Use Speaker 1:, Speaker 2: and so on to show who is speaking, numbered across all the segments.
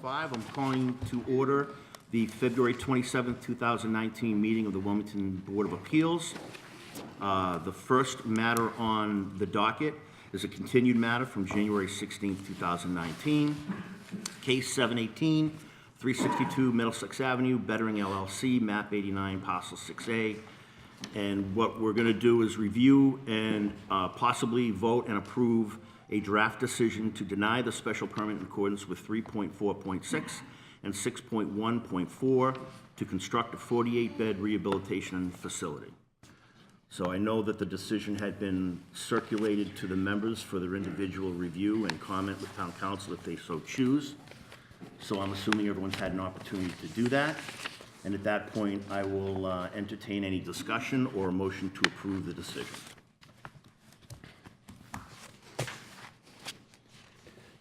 Speaker 1: 5. I'm calling to order the February 27th, 2019 meeting of the Wilmington Board of Appeals. The first matter on the docket is a continued matter from January 16th, 2019. Case 718, 362 Middlesex Avenue, Bettering LLC, map 89, parcel 6A. And what we're going to do is review and possibly vote and approve a draft decision to deny the special permit in accordance with 3.4.6 and 6.1.4 to construct a 48-bed rehabilitation facility. So I know that the decision had been circulated to the members for their individual review and comment with town council if they so choose. So I'm assuming everyone's had an opportunity to do that. And at that point, I will entertain any discussion or a motion to approve the decision.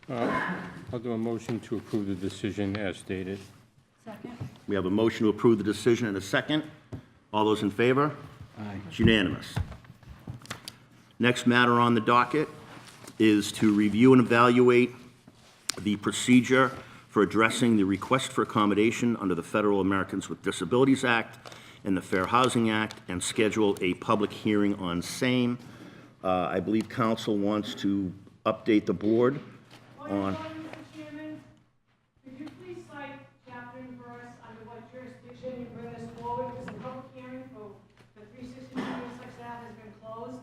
Speaker 2: I'll do a motion to approve the decision as stated.
Speaker 3: Second.
Speaker 1: We have a motion to approve the decision and a second. All those in favor?
Speaker 2: Aye.
Speaker 1: It's unanimous. Next matter on the docket is to review and evaluate the procedure for addressing the request for accommodation under the Federal Americans with Disabilities Act and the Fair Housing Act and schedule a public hearing on same. I believe council wants to update the board on.
Speaker 3: Mr. Chairman, could you please cite chapter and verse under what jurisdiction you bring this forward? Because the public hearing for the 362 Middlesex Ave has been closed.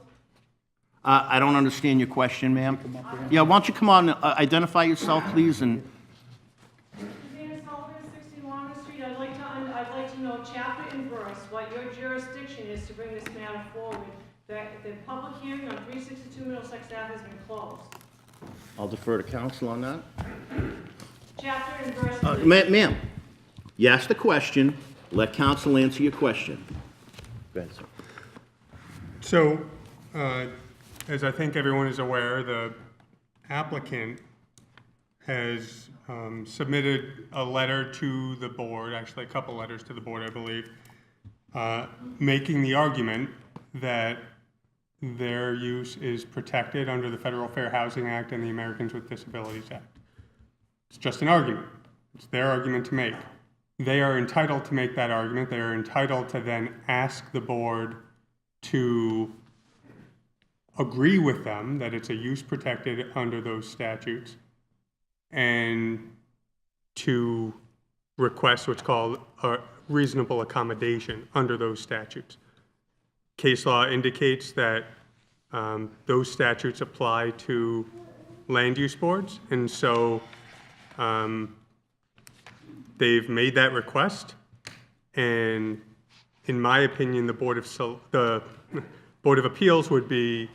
Speaker 1: I don't understand your question, ma'am. Yeah, why don't you come on, identify yourself, please, and.
Speaker 3: Susanna Sullivan, 60 Walnut Street. I'd like to know chapter and verse what your jurisdiction is to bring this matter forward. The public hearing on 362 Middlesex Ave has been closed.
Speaker 1: I'll defer to council on that.
Speaker 3: Chapter and verse. Please.
Speaker 1: Ma'am, you asked the question, let council answer your question. Go ahead, sir.
Speaker 4: So, as I think everyone is aware, the applicant has submitted a letter to the board, actually a couple letters to the board, I believe, making the argument that their use is protected under the Federal Fair Housing Act and the Americans with Disabilities Act. It's just an argument. It's their argument to make. They are entitled to make that argument. They are entitled to then ask the board to agree with them that it's a use protected under those statutes and to request what's called a reasonable accommodation under those statutes. Case law indicates that those statutes apply to land use boards, and so they've made that request, and in my opinion, the Board of Appeals would be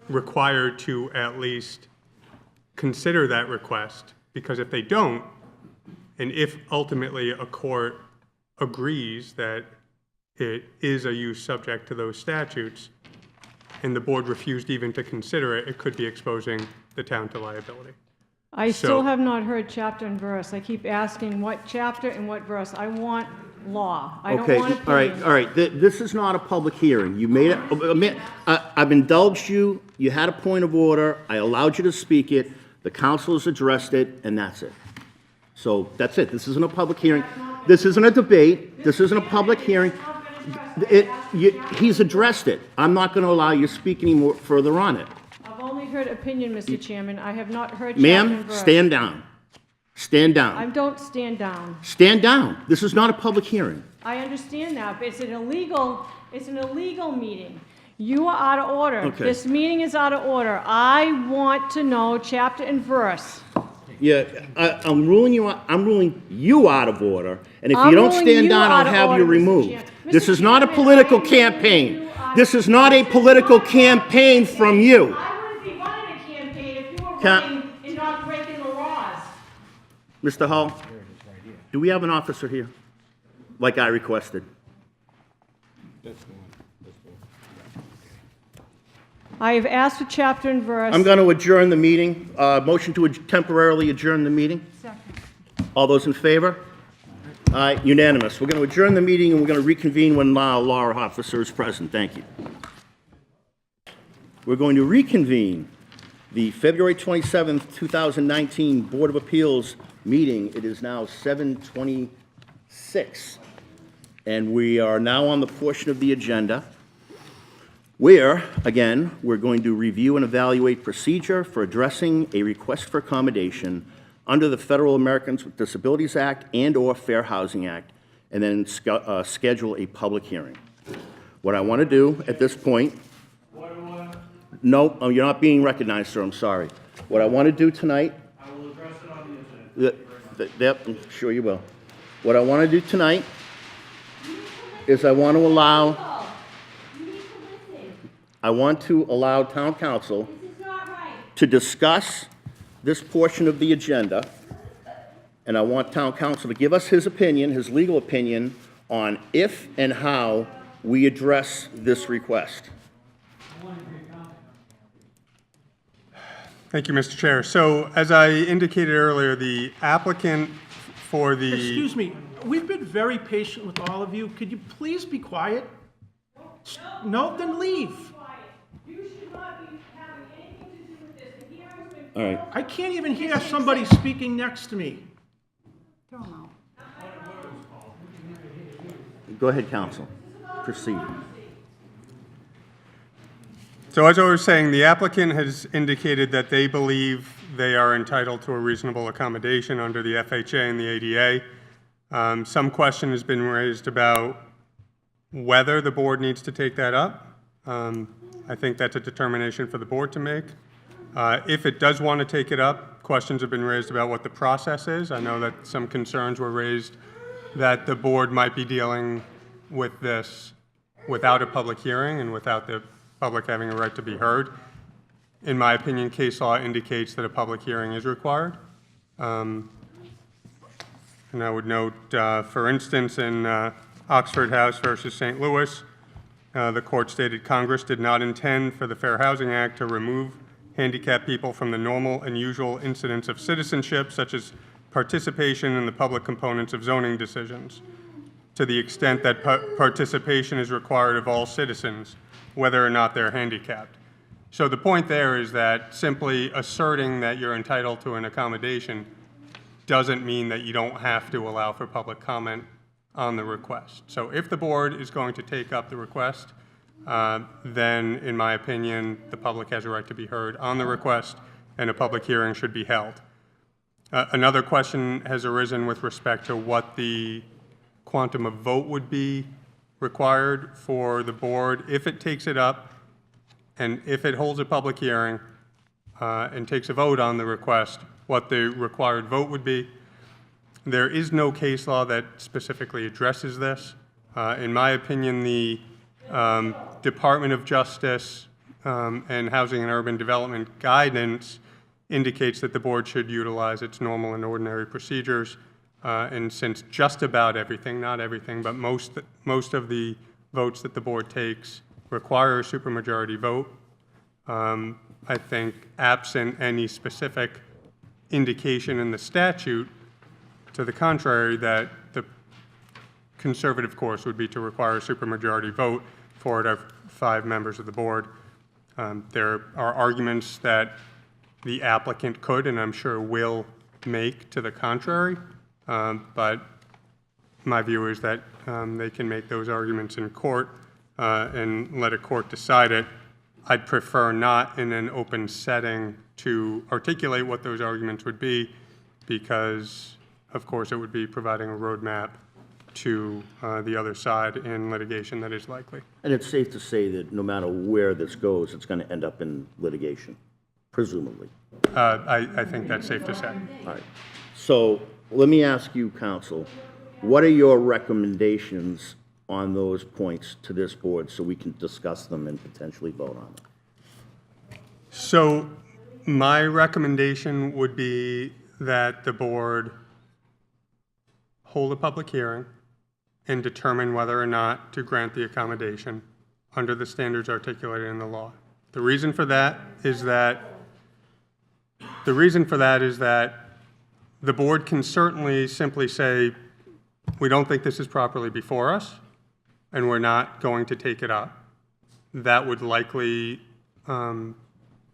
Speaker 4: required to at least consider that request, because if they don't, and if ultimately a court agrees that it is a use subject to those statutes, and the board refused even to consider it, it could be exposing the town to liability.
Speaker 3: I still have not heard chapter and verse. I keep asking what chapter and what verse. I want law. I don't want opinion.
Speaker 1: All right. This is not a public hearing. You made it. I've indulged you. You had a point of order. I allowed you to speak it. The council has addressed it, and that's it. So that's it. This isn't a public hearing. This isn't a debate. This isn't a public hearing. He's addressed it. I'm not going to allow you to speak any more further on it.
Speaker 3: I've only heard opinion, Mr. Chairman. I have not heard chapter and
Speaker 1: Ma'am,
Speaker 3: verse.
Speaker 1: stand down. Stand down.
Speaker 3: I don't stand down.
Speaker 1: Stand down. This is not a public hearing.
Speaker 3: I understand that, but it's an illegal meeting. You are out of order.
Speaker 1: Okay.
Speaker 3: This meeting is out of order. I want to know chapter and verse.
Speaker 1: Yeah, I'm ruling you out of order, and if
Speaker 3: I'm
Speaker 1: you don't
Speaker 3: ruling
Speaker 1: stand
Speaker 3: you
Speaker 1: down,
Speaker 3: out
Speaker 1: I'll
Speaker 3: of
Speaker 1: have
Speaker 3: order,
Speaker 1: you
Speaker 3: Mr.
Speaker 1: removed.
Speaker 3: Chairman.
Speaker 1: This
Speaker 3: Mr.
Speaker 1: is not a
Speaker 3: Chairman,
Speaker 1: political
Speaker 3: I am ruling
Speaker 1: campaign.
Speaker 3: you out
Speaker 1: This
Speaker 3: of
Speaker 1: is not a
Speaker 3: order.
Speaker 1: political campaign from you.
Speaker 3: I wouldn't be running a campaign if you were
Speaker 1: Ca-
Speaker 3: running and not breaking the laws.
Speaker 1: Mr. Hull, do we have an officer here, like I requested?
Speaker 3: I have asked for chapter and verse.
Speaker 1: I'm going to adjourn the meeting. Motion to temporarily adjourn the meeting.
Speaker 3: Second.
Speaker 1: All those in favor? Unanimous. We're going to adjourn the meeting, and we're going to reconvene when law officer is present. Thank you. We're going to reconvene The February 27th, 2019 Board of Appeals meeting, it is now 7:26. And we are now on the portion of the agenda where, again, we're going to review and evaluate procedure for addressing a request for accommodation under the Federal Americans with Disabilities Act and/or Fair Housing Act, and then schedule a public hearing. What I want to do at this point... No, you're not being recognized, sir, I'm sorry. What I want to do tonight...
Speaker 5: I will address it on the agenda.
Speaker 1: Yep, I'm sure you will. What I want to do tonight is I want to allow... I want to allow town council to discuss this portion of the agenda, and I want town council to give us his opinion, his legal opinion, on if and how we address this request.
Speaker 4: Thank you, Mr. Chair. So as I indicated earlier, the applicant for the...
Speaker 6: Excuse me, we've been very patient with all of you. Could you please be quiet? No, then leave.
Speaker 3: You should not be having anything to do with this. The hearing's been
Speaker 1: All right.
Speaker 6: I can't even hear somebody speaking next to me.
Speaker 1: Go ahead, counsel. Proceed.
Speaker 4: So as I was saying, the applicant has indicated that they believe they are entitled to a reasonable accommodation under the FHA and the ADA. Some question has been raised about whether the board needs to take that up. I think that's a determination for the board to make. If it does want to take it up, questions have been raised about what the process is. I know that some concerns were raised that the board might be dealing with this without a public hearing and without the public having a right to be heard. In my opinion, case law indicates that a public hearing is required. And I would note, for instance, in Oxford House versus St. Louis, the court stated Congress did not intend for the Fair Housing Act to remove handicapped people from the normal and usual incidents of citizenship, such as participation in the public components of zoning decisions, to the extent that participation is required of all citizens, whether or not they're handicapped. So the point there is that simply asserting that you're entitled to an accommodation doesn't mean that you don't have to allow for public comment on the request. So if the board is going to take up the request, then in my opinion, the public has a right to be heard on the request and a public hearing should be held. Another question has arisen with respect to what the quantum of vote would be required for the board if it takes it up and if it holds a public hearing and takes a vote on the request, what the required vote would be. There is no case law that specifically addresses this. In my opinion, the Department of Justice and Housing and Urban Development guidance indicates that the board should utilize its normal and ordinary procedures. And since just about everything, not everything, but most of the votes that the board takes require a supermajority vote, I think absent any specific indication in the statute to the contrary, that the conservative course would be to require a supermajority vote 4 out of 5 members of the board. There are arguments that the applicant could, and I'm sure will, make to the contrary, but my view is that they can make those arguments in court and let a court decide it. I'd prefer not in an open setting to articulate what those arguments would be because, of course, it would be providing a roadmap to the other side in litigation that is likely.
Speaker 1: And it's safe to say that no matter where this goes, it's going to end up in litigation, presumably.
Speaker 4: I think that's safe to say.
Speaker 1: All right. So let me ask you, counsel, what are your recommendations on those points to this board so we can discuss them and potentially vote on them?
Speaker 4: So my recommendation would be that the board hold a public hearing and determine whether or not to grant the accommodation under the standards articulated in the law. The reason for that is that the board can certainly simply say, we don't think this is properly before us, and we're not going to take it up. That would likely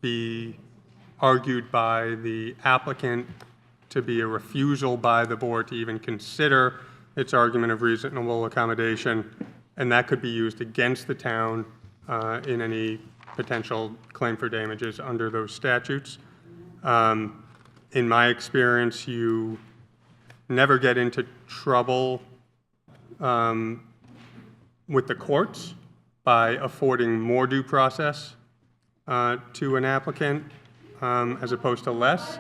Speaker 4: be argued by the applicant to be a refusal by the board to even consider its argument of reasonable accommodation, and that could be used against the town in any potential claim for damages under those statutes. In my experience, you never get into trouble with the courts by affording more due process to an applicant as opposed to less.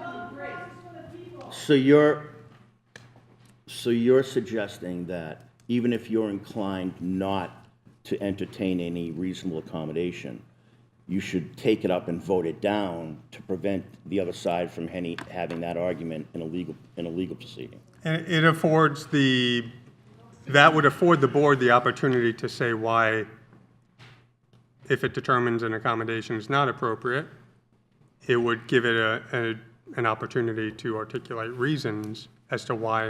Speaker 1: So you're suggesting that even if you're inclined not to entertain any reasonable accommodation, you should take it up and vote it down to prevent the other side from having that argument in a legal proceeding?
Speaker 4: And it affords that would afford the board the opportunity to say why, if it determines an accommodation is not appropriate, it would give it an opportunity to articulate reasons as to why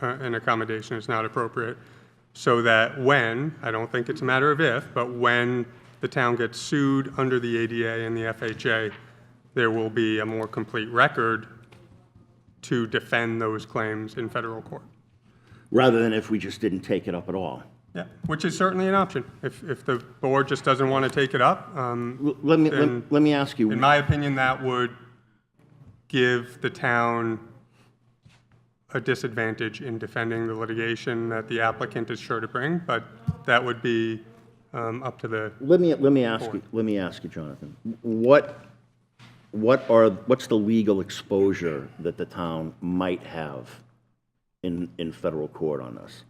Speaker 4: an accommodation is not appropriate, so that when, I don't think it's a matter of if, but when the town gets sued under the ADA and the FHA, there will be a more complete record to defend those claims in federal court.
Speaker 1: Rather than if we just didn't take it up at all?
Speaker 4: Yeah, which is certainly an option. If the board just doesn't want to take it up,
Speaker 1: Let me ask you.
Speaker 4: in my opinion, that would give the town a disadvantage in defending the litigation that the applicant is sure to bring, but that would be up to the.
Speaker 1: Let me ask you, Jonathan. What's the legal exposure that the town might have in federal court on this?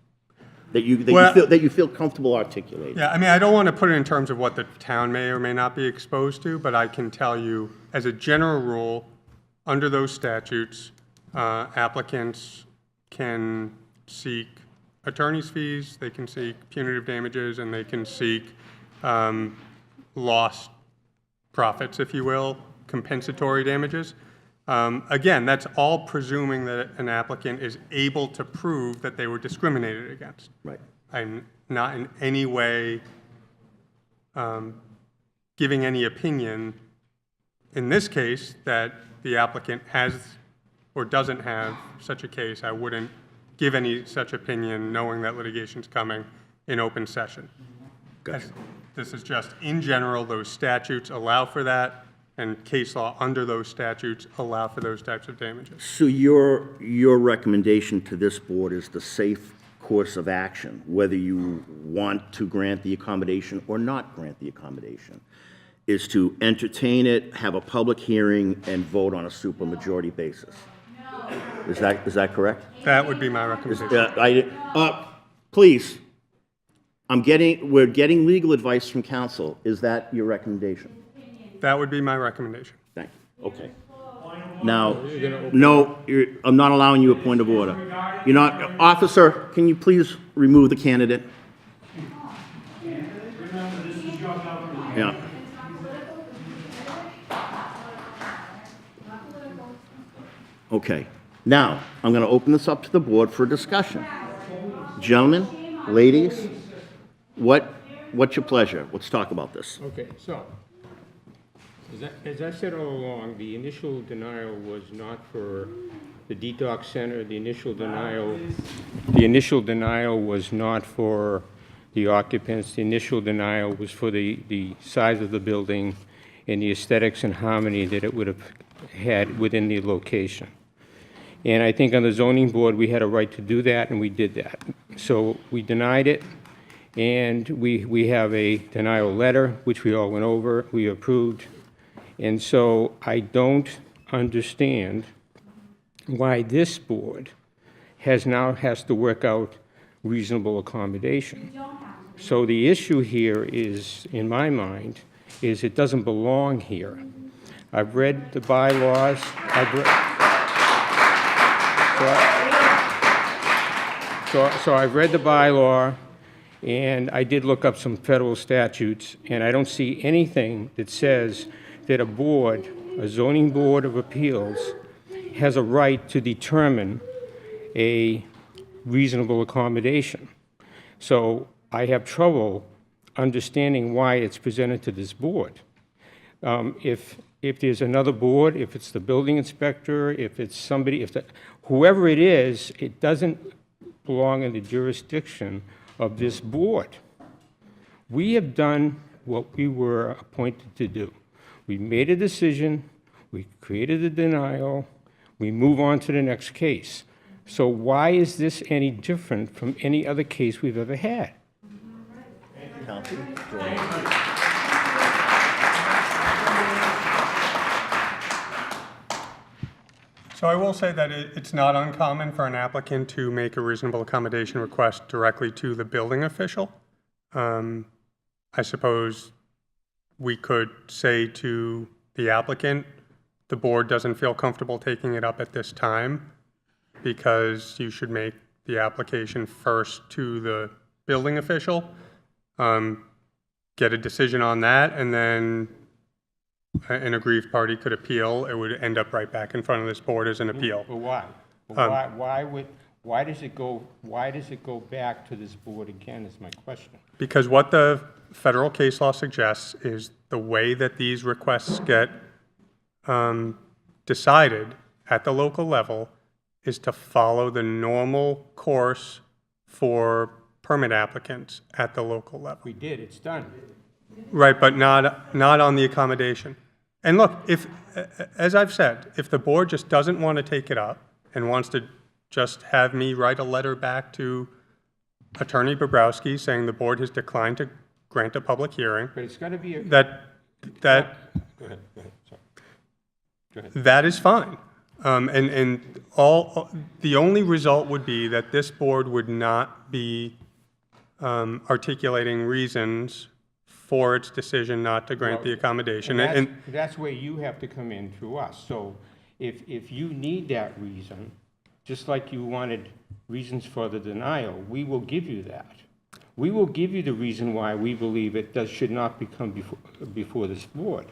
Speaker 1: That you feel comfortable articulating?
Speaker 4: Yeah, I mean, I don't want to put it in terms of what the town may or may not be exposed to, but I can tell you, as a general rule, under those statutes, applicants can seek attorney's fees, they can seek punitive damages, and they can seek lost profits, if you will, compensatory damages. Again, that's all presuming that an applicant is able to prove that they were discriminated against.
Speaker 1: Right.
Speaker 4: I'm not in any way giving any opinion in this case that the applicant has or doesn't have such a case. I wouldn't give any such opinion knowing that litigation's coming in open session.
Speaker 1: Gotcha.
Speaker 4: This is just, in general, those statutes allow for that, and case law under those statutes allow for those types of damages.
Speaker 1: So your recommendation to this board is the safe course of action, whether you want to grant the accommodation or not grant the accommodation, is to entertain it, have a public hearing, and vote on a supermajority basis. Is that correct?
Speaker 4: That would be my recommendation.
Speaker 1: Please, we're getting legal advice from counsel. Is that your recommendation?
Speaker 4: That would be my recommendation.
Speaker 1: Thank you. Okay. Now, no, I'm not allowing you a point of order. You're not, officer, can you please remove the candidate?
Speaker 5: Remember, this is your government.
Speaker 1: Yeah. Okay. Now, I'm going to open this up to the board for discussion. Gentlemen, ladies, what's your pleasure? Let's talk about this.
Speaker 2: Okay, so, as I said all along, the initial denial was not for the detox center. The initial denial was not for the occupants. The initial denial was for the size of the building and the aesthetics and harmony that it would have had within the location. And I think on the zoning board, we had a right to do that, and we did that. So we denied it, and we have a denial letter, which we all went over, we approved. And so I don't understand why this board has to work out reasonable accommodation. So the issue here is, in my mind, is it doesn't belong here. I've read the bylaws. So I've read the bylaw, and I did look up some federal statutes, and I don't see anything that says that a zoning board of appeals, has a right to determine a reasonable accommodation. So I have trouble understanding why it's presented to this board. If if there's another board, if it's the building inspector, if it's somebody, whoever it is, it doesn't belong in the jurisdiction of this board. We have done what we were appointed to do. We made a decision, we created a denial, we move on to the next case. So why is this any different from any other case we've ever had?
Speaker 1: Counsel?
Speaker 4: So I will say that it's not uncommon for an applicant to make a reasonable accommodation request directly to the building official. I suppose we could say to the applicant, the board doesn't feel comfortable taking it up at this time because you should make the application first to the building official, get a decision on that, and then an aggrieved party could appeal. It would end up right back in front of this board as an appeal.
Speaker 2: But why? Why does it go back to this board again is my question.
Speaker 4: Because what the federal case law suggests is the way that these requests get decided at the local level is to follow the normal course for permit applicants at the local level.
Speaker 2: We did, it's done.
Speaker 4: Right, but not on the accommodation. And look, if, as I've said, if the board just doesn't want to take it up and wants to just have me write a letter back to Attorney Bobrowski saying the board has declined to grant a public hearing,
Speaker 2: But it's got to be a...
Speaker 4: that
Speaker 2: Go ahead, sorry. Go ahead.
Speaker 4: that is fine. And the only result would be that this board would not be articulating reasons for its decision not to grant the accommodation.
Speaker 2: And that's where you have to come in through us. So if you need that reason, just like you wanted reasons for the denial, we will give you that. We will give you the reason why we believe it should not become before this board.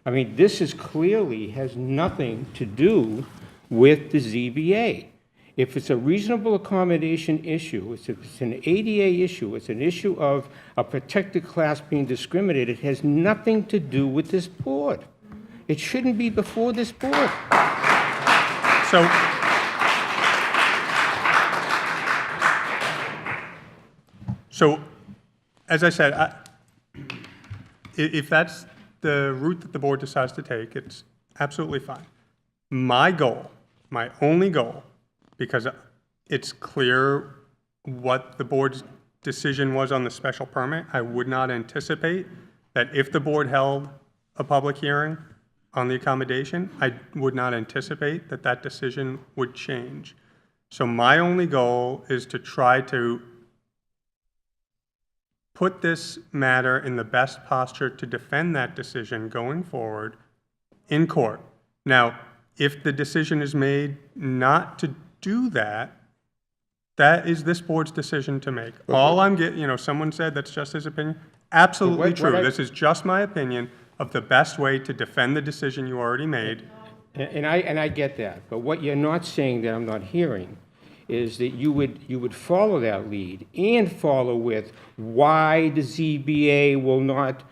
Speaker 2: I mean, this is clearly has nothing to do with the ZBA. If it's a reasonable accommodation issue, if it's an ADA issue, it's an issue of a protected class being discriminated, it has nothing to do with this board. It shouldn't be before this board.
Speaker 4: So, as I said, if that's the route that the board decides to take, it's absolutely fine. My goal, my only goal, because it's clear what the board's decision was on the special permit, I would not anticipate that if the board held a public hearing on the accommodation, I would not anticipate that that decision would change. So my only goal is to try to put this matter in the best posture to defend that decision going forward in court. Now, if the decision is made not to do that, that is this board's decision to make. All I'm getting, someone said that's just his opinion. Absolutely true. This is just my opinion of the best way to defend the decision you already made.
Speaker 2: And I get that, but what you're not saying that I'm not hearing is that you would follow that lead and follow with why the ZBA will not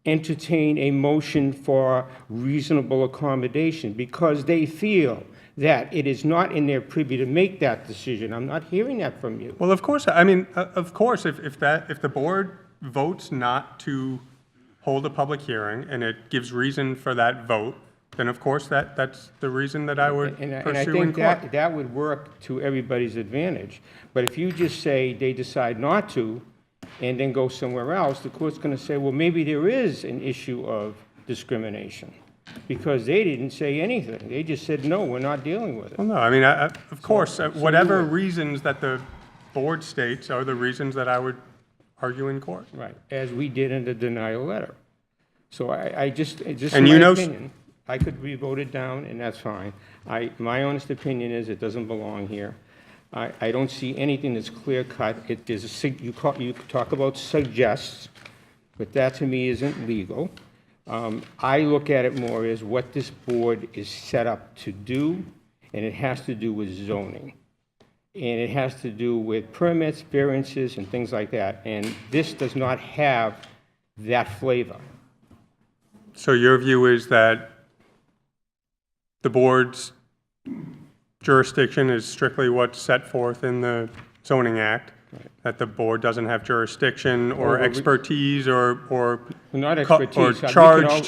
Speaker 2: entertain a motion for reasonable accommodation, because they feel that it is not in their privy to make that decision. I'm not hearing that from you.
Speaker 4: Well, of course, if the board votes not to hold a public hearing and it gives reason for that vote, then of course that's the reason that I would
Speaker 2: And I
Speaker 4: pursue in
Speaker 2: think
Speaker 4: court.
Speaker 2: that would work to everybody's advantage. But if you just say they decide not to and then go somewhere else, the court's going to say, well, maybe there is an issue of discrimination, because they didn't say anything. They just said, no, we're not dealing with it.
Speaker 4: Well, no, I mean, of course, whatever reasons that the board states are the reasons that I would argue in court.
Speaker 2: Right, as we did in the denial letter. So I just
Speaker 4: And
Speaker 2: my
Speaker 4: you know-
Speaker 2: opinion, I could be voted down, and that's fine. My honest opinion is it doesn't belong here. I don't see anything that's clear-cut. You talk about suggests, but that to me isn't legal. I look at it more as what this board is set up to do, and it has to do with zoning. And it has to do with permits, variances, and things like that. And this does not have that flavor.
Speaker 4: So your view is that the board's jurisdiction is strictly what's set forth in the zoning act? That the board doesn't have jurisdiction or
Speaker 2: Well, we-
Speaker 4: expertise or
Speaker 2: Well, not
Speaker 4: or
Speaker 2: expertise. We can
Speaker 4: charge
Speaker 2: al-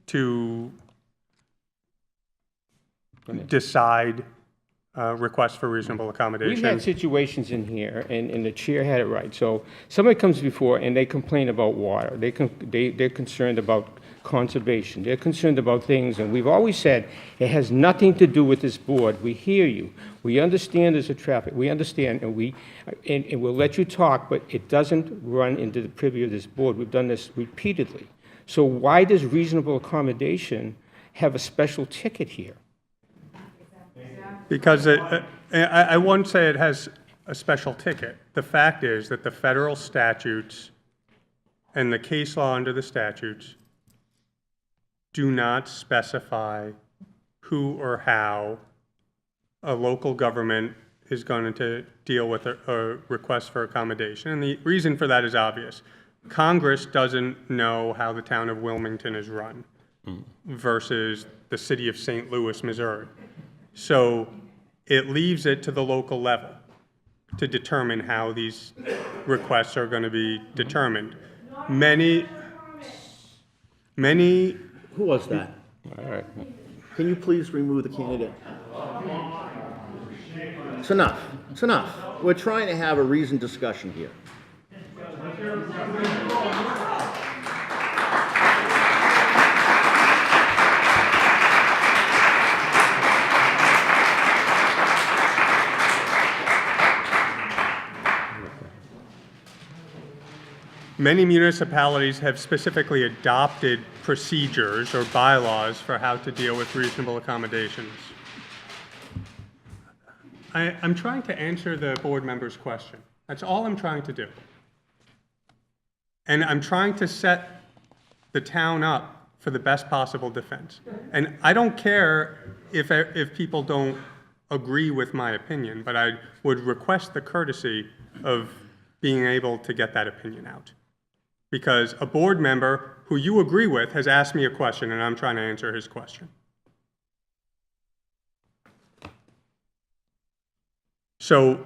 Speaker 4: to decide requests for reasonable
Speaker 2: We've
Speaker 4: accommodation.
Speaker 2: had situations in here, and the chair had it right. So somebody comes before and they complain about water. They're concerned about conservation. They're concerned about things, and we've always said, it has nothing to do with this board. We hear you. We understand there's a traffic. We understand, and we'll let you talk, but it doesn't run into the purview of this board. We've done this repeatedly. So why does reasonable accommodation have a special ticket here?
Speaker 4: Because I won't say it has a special ticket. The fact is that the federal statutes and the case law under the statutes do not specify who or how a local government is going to deal with a request for accommodation. And the reason for that is obvious. Congress doesn't know how the town of Wilmington is run versus the city of St. Louis, Missouri. So it leaves it to the local level to determine how these requests are going to be determined. Many,
Speaker 1: Who was that?
Speaker 2: All right.
Speaker 1: Can you please remove the candidate? It's enough. It's enough. We're trying to have a reasoned discussion here.
Speaker 4: Many municipalities have specifically adopted procedures or bylaws for how to deal with reasonable accommodations. I'm trying to answer the board member's question. That's all I'm trying to do. And I'm trying to set the town up for the best possible defense. And I don't care if people don't agree with my opinion, but I would request the courtesy of being able to get that opinion out. Because a board member who you agree with has asked me a question, and I'm trying to answer his question. So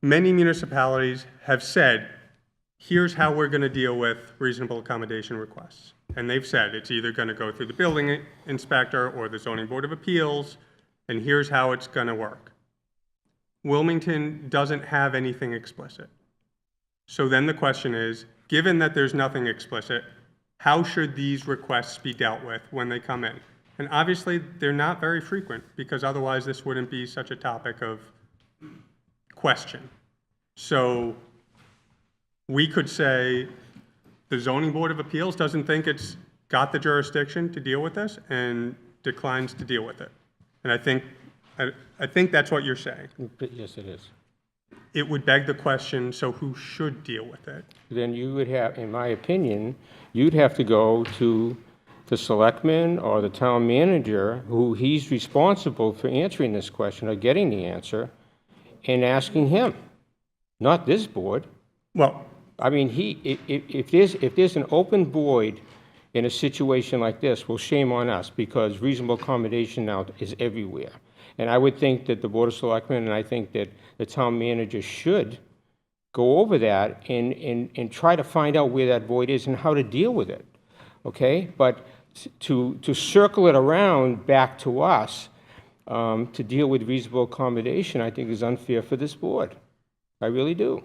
Speaker 4: many municipalities have said, here's how we're going to deal with reasonable accommodation requests. And they've said it's either going to go through the building inspector or the zoning board of appeals, and here's how it's going to work. Wilmington doesn't have anything explicit. So then the question is, given that there's nothing explicit, how should these requests be dealt with when they come in? And obviously, they're not very frequent, because otherwise this wouldn't be such a topic of question. So we could say the zoning board of appeals doesn't think it's got the jurisdiction to deal with this and declines to deal with it. And I think that's what you're saying.
Speaker 2: Yes, it is.
Speaker 4: It would beg the question, so who should deal with it?
Speaker 2: Then you would have, in my opinion, you'd have to go to the selectman or the town manager, who he's responsible for answering this question or getting the answer, and asking him, not this board.
Speaker 4: Well,
Speaker 2: I mean, if there's an open void in a situation like this, well, shame on us, because reasonable accommodation now is everywhere. And I would think that the Board of Selectmen, and I think that the town manager should go over that and try to find out where that void is and how to deal with it, okay? But to circle it around back to us to deal with reasonable accommodation, I think is unfair for this board. I really do.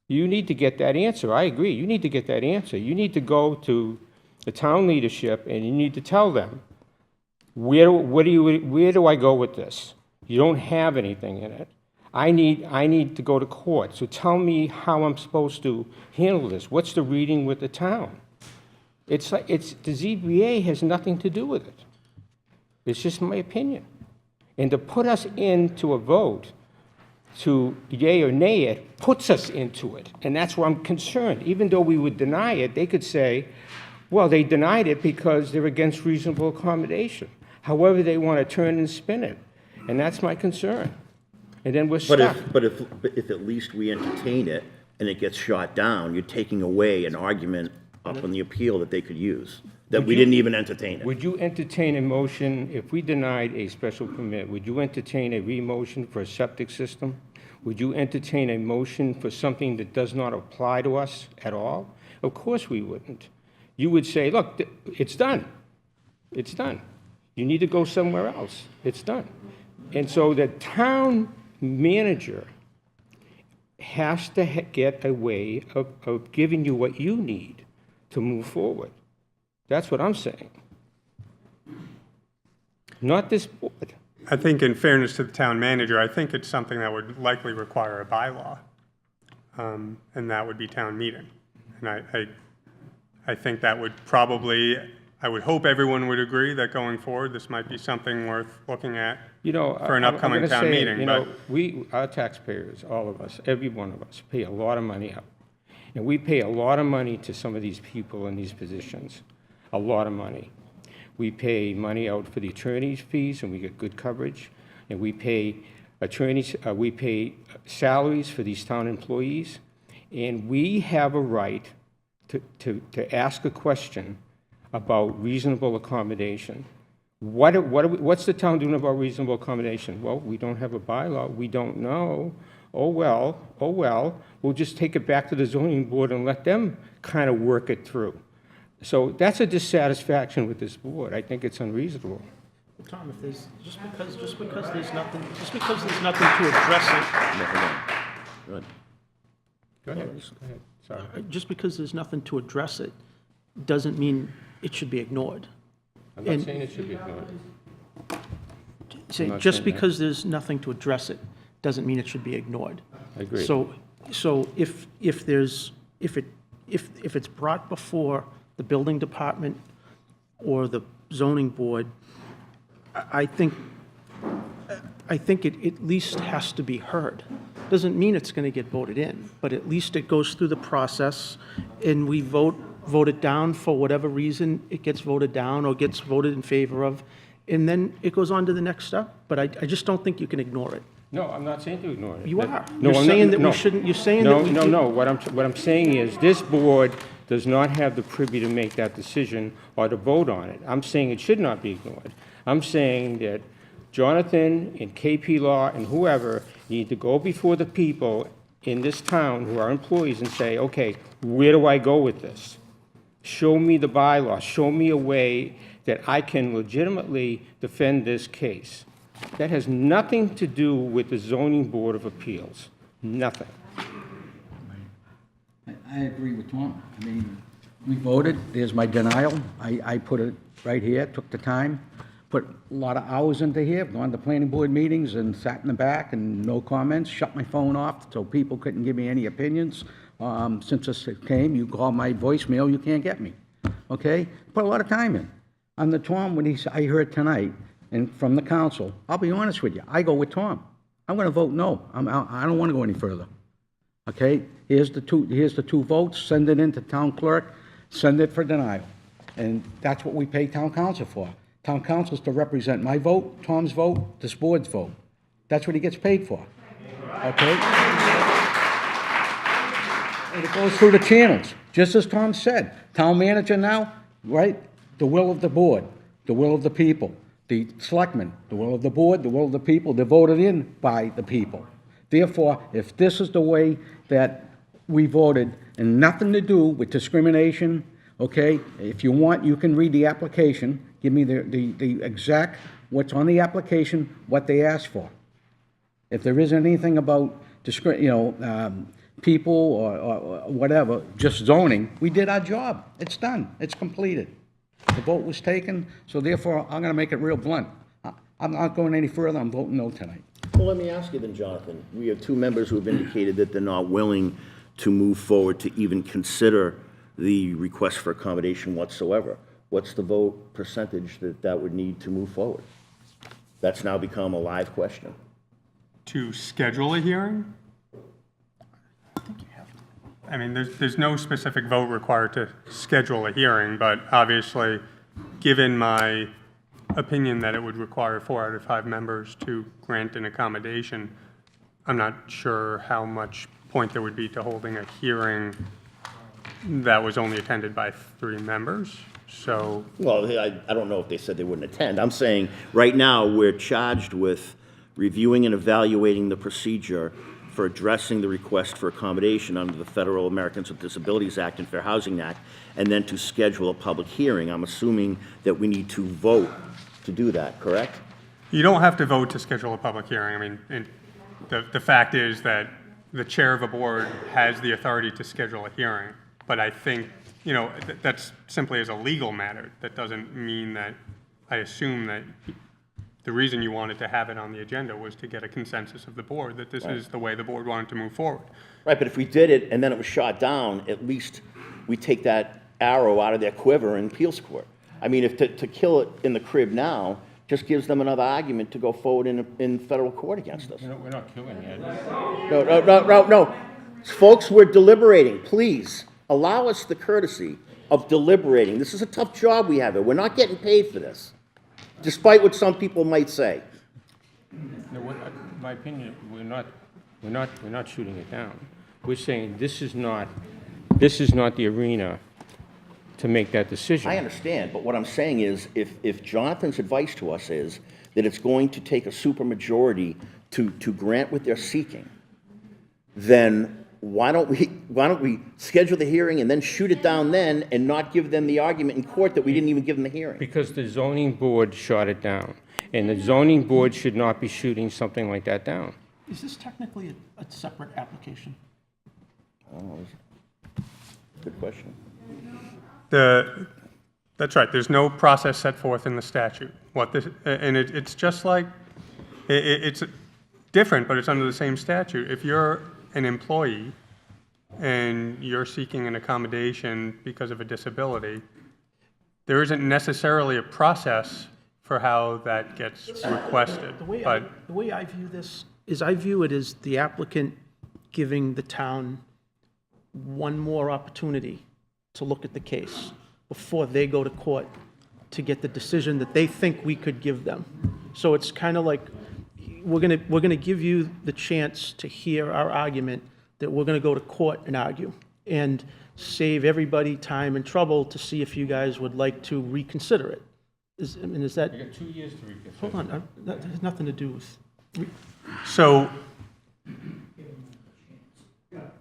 Speaker 2: You need to get that answer. I agree. You need to get that answer. You need to go to the town leadership and you need to tell them, where do I go with this? You don't have anything in it. I need to go to court. So tell me how I'm supposed to handle this. What's the reading with the town? The ZBA has nothing to do with it. It's just my opinion. And to put us into a vote to yay or nay it puts us into it. And that's why I'm concerned. Even though we would deny it, they could say, well, they denied it because they're against reasonable accommodation. However they want to turn and spin it. And that's my concern. And then we're stuck.
Speaker 1: But if at least we entertain it and it gets shot down, you're taking away an argument up on the appeal that they could use, that we didn't even entertain it.
Speaker 2: Would you entertain a motion, if we denied a special permit, would you entertain a re-motion for a septic system? Would you entertain a motion for something that does not apply to us at all? Of course we wouldn't. You would say, look, it's done. It's done. You need to go somewhere else. It's done. And so the town manager has to get a way of giving you what you need to move forward. That's what I'm saying. Not this board.
Speaker 4: I think in fairness to the town manager, I think it's something that would likely require a bylaw, and that would be town meeting. And I think that would probably, I would hope everyone would agree that going forward, this might be something worth looking at for an upcoming
Speaker 2: I'm gonna
Speaker 4: town
Speaker 2: say,
Speaker 4: meeting.
Speaker 2: you know,
Speaker 4: But
Speaker 2: our taxpayers, all of us, every one of us, pay a lot of money out. And we pay a lot of money to some of these people in these positions, a lot of money. We pay money out for the attorney's fees, and we get good coverage. And we pay we pay salaries for these town employees. And we have a right to ask a question about reasonable accommodation. What's the town doing about reasonable accommodation? Well, we don't have a bylaw. We don't know. Oh, well, we'll just take it back to the zoning board and let them kind of work it through. So that's a dissatisfaction with this board. I think it's unreasonable.
Speaker 6: Tom, if there's, just because there's nothing to address
Speaker 1: Good.
Speaker 2: Go ahead. Sorry.
Speaker 6: it, just because there's nothing to address it, doesn't mean it should be ignored.
Speaker 2: I'm not
Speaker 6: And-
Speaker 2: saying it should be ignored.
Speaker 6: Say,
Speaker 2: not
Speaker 6: just
Speaker 2: saying that.
Speaker 6: because there's nothing to address it, doesn't mean it should be ignored.
Speaker 2: I agree.
Speaker 6: So if it's brought before the building department or the zoning board, I think it at least has to be heard. Doesn't mean it's gonna get voted in, but at least it goes through the process, and we vote it down for whatever reason, it gets voted down or gets voted in favor of, and then it goes on to the next step. But I just don't think you can ignore it.
Speaker 2: No, I'm not saying to ignore it.
Speaker 6: You are.
Speaker 2: No,
Speaker 6: You're
Speaker 2: I'm not-
Speaker 6: saying that we
Speaker 2: no.
Speaker 6: shouldn't, you're saying
Speaker 2: No,
Speaker 6: that we...
Speaker 2: no. What I'm saying is, this board does not have the privy to make that decision or to vote on it. I'm saying it should not be ignored. I'm saying that Jonathan and KP Law and whoever need to go before the people in this town who are employees and say, okay, where do I go with this? Show me the bylaw. Show me a way that I can legitimately defend this case. That has nothing to do with the zoning board of appeals. Nothing.
Speaker 7: I agree with Tom. I mean, we voted, there's my denial. I put it right here, took the time, put a lot of hours into here, gone to planning board meetings and sat in the back and no comments, shut my phone off so people couldn't give me any opinions. Since this came, you call my voicemail, you can't get me, okay? Put a lot of time in. On the Tom, when I heard tonight, and from the council, I'll be honest with you, I go with Tom. I'm gonna vote no. I don't wanna go any further. Okay, here's the two votes, send it in to town clerk, send it for denial. And that's what we pay town council for. Town council's to represent my vote, Tom's vote, this board's vote. That's what he gets paid for, okay? And it goes through the channels, just as Tom said. Town manager now, right, the will of the board, the will of the people. The selectmen, the will of the board, the will of the people, they're voted in by the people. Therefore, if this is the way that we voted, and nothing to do with discrimination, okay? If you want, you can read the application, give me the exact, what's on the application, what they asked for. If there isn't anything about, people or whatever, just zoning, we did our job. It's done, it's completed. The vote was taken, so therefore, I'm gonna make it real blunt. I'm not going any further, I'm voting no tonight.
Speaker 1: Well, let me ask you then, Jonathan. We have two members who have indicated that they're not willing to move forward to even consider the request for accommodation whatsoever. What's the vote percentage that would need to move forward? That's now become a live question.
Speaker 4: to schedule a hearing? I mean, there's no specific vote required to schedule a hearing, but obviously, given my opinion that it would require 4 out of 5 members to grant an accommodation, I'm not sure how much point there would be to holding a hearing that was only attended by 3 members. So,
Speaker 1: Well, I don't know if they said they wouldn't attend. I'm saying, right now, we're charged with reviewing and evaluating the procedure for addressing the request for accommodation under the Federal Americans with Disabilities Act and Fair Housing Act, and then to schedule a public hearing. I'm assuming that we need to vote to do that, correct?
Speaker 4: you don't have to vote to schedule a public hearing. I mean, the fact is that the chair of a board has the authority to schedule a hearing. But I think, that's simply as a legal matter. That doesn't mean that, I assume that the reason you wanted to have it on the agenda was to get a consensus of the board, that this is the way the board wanted to move forward.
Speaker 1: Right, but if we did it and then it was shot down, at least we take that arrow out of their quiver in appeals court. I mean, if to kill it in the crib now just gives them another argument to go forward in federal court against us.
Speaker 2: We're not killing it.
Speaker 1: No. Folks, we're deliberating. Please, allow us the courtesy of deliberating. This is a tough job we have here. We're not getting paid for this, despite what some people might say.
Speaker 2: No, my opinion, we're not shooting it down. We're saying this is not the arena to make that decision.
Speaker 1: I understand, but what I'm saying is, if Jonathan's advice to us is that it's going to take a supermajority to grant what they're seeking, then why don't we schedule the hearing and then shoot it down then and not give them the argument in court that we didn't even give them the hearing?
Speaker 2: Because the zoning board shot it down, and the zoning board should not be shooting something like that down.
Speaker 6: Is this technically a separate application?
Speaker 1: Good question.
Speaker 4: That's right, there's no process set forth in the statute. It's just like, it's different, but it's under the same statute. If you're an employee and you're seeking an accommodation because of a disability, there isn't necessarily a process for how that gets requested.
Speaker 6: The way I view this is I view it as the applicant giving the town one more opportunity to look at the case before they go to court to get the decision that they think we could give them. So it's kind of like, we're gonna give you the chance to hear our argument that we're gonna go to court and argue, and save everybody time and trouble to see if you guys would like to reconsider it. Is that?
Speaker 2: You got 2 years to reconsider.
Speaker 6: Hold on, that has nothing to do with.
Speaker 4: So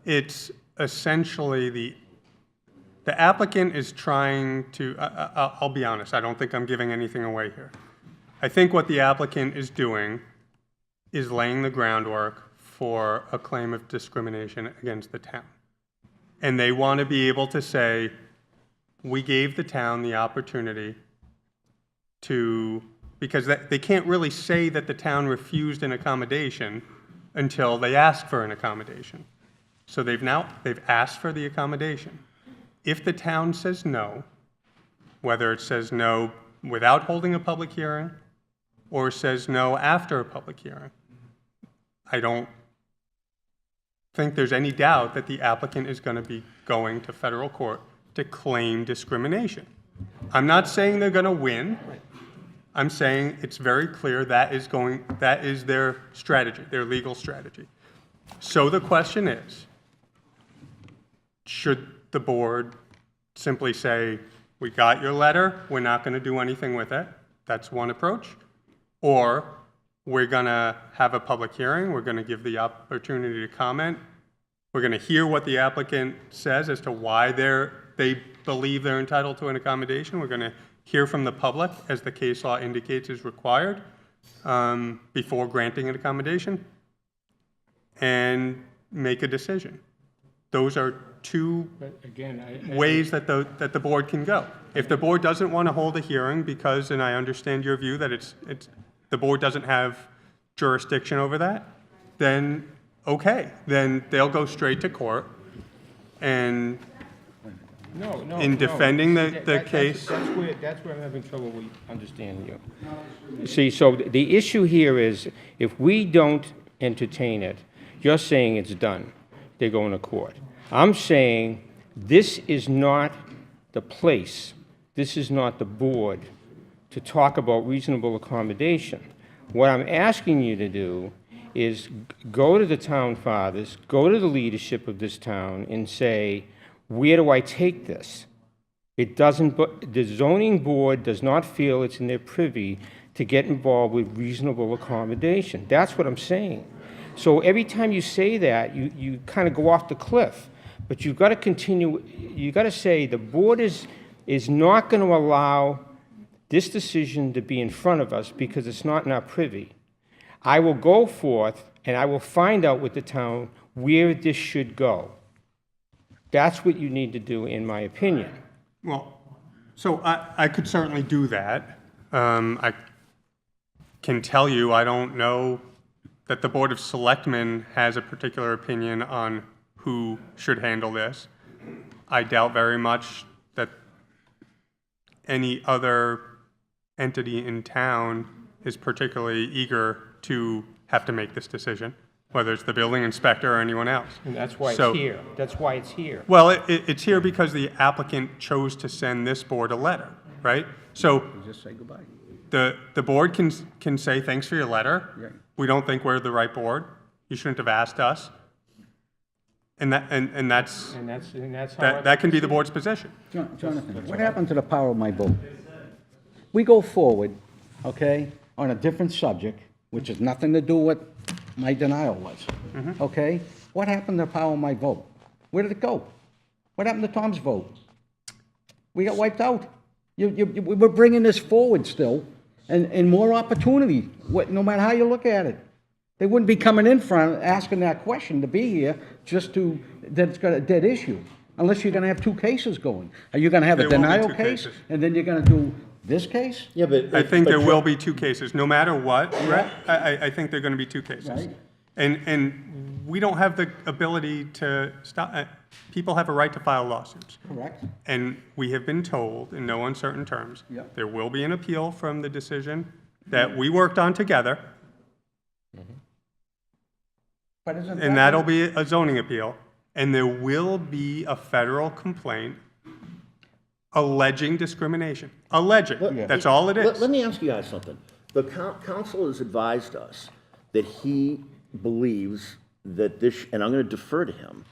Speaker 4: it's essentially the applicant is trying to, I'll be honest, I don't think I'm giving anything away here. I think what the applicant is doing is laying the groundwork for a claim of discrimination against the town. And they want to be able to say, we gave the town the opportunity to, because they can't really say that the town refused an accommodation until they ask for an accommodation. So they've asked for the accommodation. If the town says no, whether it says no without holding a public hearing or says no after a public hearing, I don't think there's any doubt that the applicant is going to be going to federal court to claim discrimination. I'm not saying they're going to win. I'm saying it's very clear that is their strategy, their legal strategy. So the question is, should the board simply say, we got your letter, we're not going to do anything with it? That's one approach. Or we're going to have a public hearing, we're going to give the opportunity to comment, we're going to hear what the applicant says as to why they believe they're entitled to an accommodation, we're going to hear from the public, as the case law indicates is required, before granting an accommodation, and make a decision. Those are two ways that the board can go. If the board doesn't want to hold a hearing because, and I understand your view that the board doesn't have jurisdiction over that, then okay, then they'll go straight to court, and in defending the case.
Speaker 2: That's where I'm having trouble with understanding you. See, so the issue here is, if we don't entertain it, you're saying it's done. They're going to court. I'm saying this is not the place, this is not the board to talk about reasonable accommodation. What I'm asking you to do is go to the town fathers, go to the leadership of this town and say, where do I take this? It doesn't, the zoning board does not feel it's in their privy to get involved with reasonable accommodation. That's what I'm saying. So every time you say that, you kind of go off the cliff. But you've got to continue, you've got to say the board is not going to allow this decision to be in front of us because it's not in our privy. I will go forth and I will find out with the town where this should go. That's what you need to do, in my opinion.
Speaker 4: Well, so I could certainly do that. I can tell you, I don't know that the Board of Selectmen has a particular opinion on who should handle this. I doubt very much that any other entity in town is particularly eager to have to make this decision, whether it's the building inspector or anyone else.
Speaker 2: And that's why
Speaker 4: So-
Speaker 2: it's here. That's why it's here.
Speaker 4: Well, it's here because the applicant chose to send this board a letter, right? So
Speaker 7: Just say goodbye.
Speaker 4: the board can say, thanks for your letter.
Speaker 7: Right.
Speaker 4: We don't think we're the right board. You shouldn't have asked us. And that's,
Speaker 2: And that's how.
Speaker 4: that can be the board's position.
Speaker 7: Jonathan, what happened to the power of my vote? We go forward, okay, on a different subject, which has nothing to do with my denial was, okay? What happened to the power of my vote? Where did it go? What happened to Tom's vote? We got wiped out. We're bringing this forward still, and more opportunity, no matter how you look at it. They wouldn't be coming in front, asking that question to be here, just that it's got a dead issue, unless you're gonna have two cases going. Are you gonna have a
Speaker 4: There will be
Speaker 7: denial
Speaker 4: two
Speaker 7: case,
Speaker 4: cases.
Speaker 7: and then you're gonna do this case?
Speaker 1: Yeah, but.
Speaker 4: I think there will be two cases, no matter what, Brett. I think there are gonna be two cases.
Speaker 7: Right.
Speaker 4: And we don't have the ability to stop, people have a right to file lawsuits.
Speaker 7: Correct.
Speaker 4: And we have been told, in no uncertain terms,
Speaker 7: Yep.
Speaker 4: there will be an appeal from the decision that we worked on together,
Speaker 7: But isn't
Speaker 4: and that'll be a zoning appeal, and there will be a federal complaint alleging discrimination. Alleging, that's all it is.
Speaker 1: Let me ask you guys something. The council has advised us that he believes that this, and I'm going to defer to him,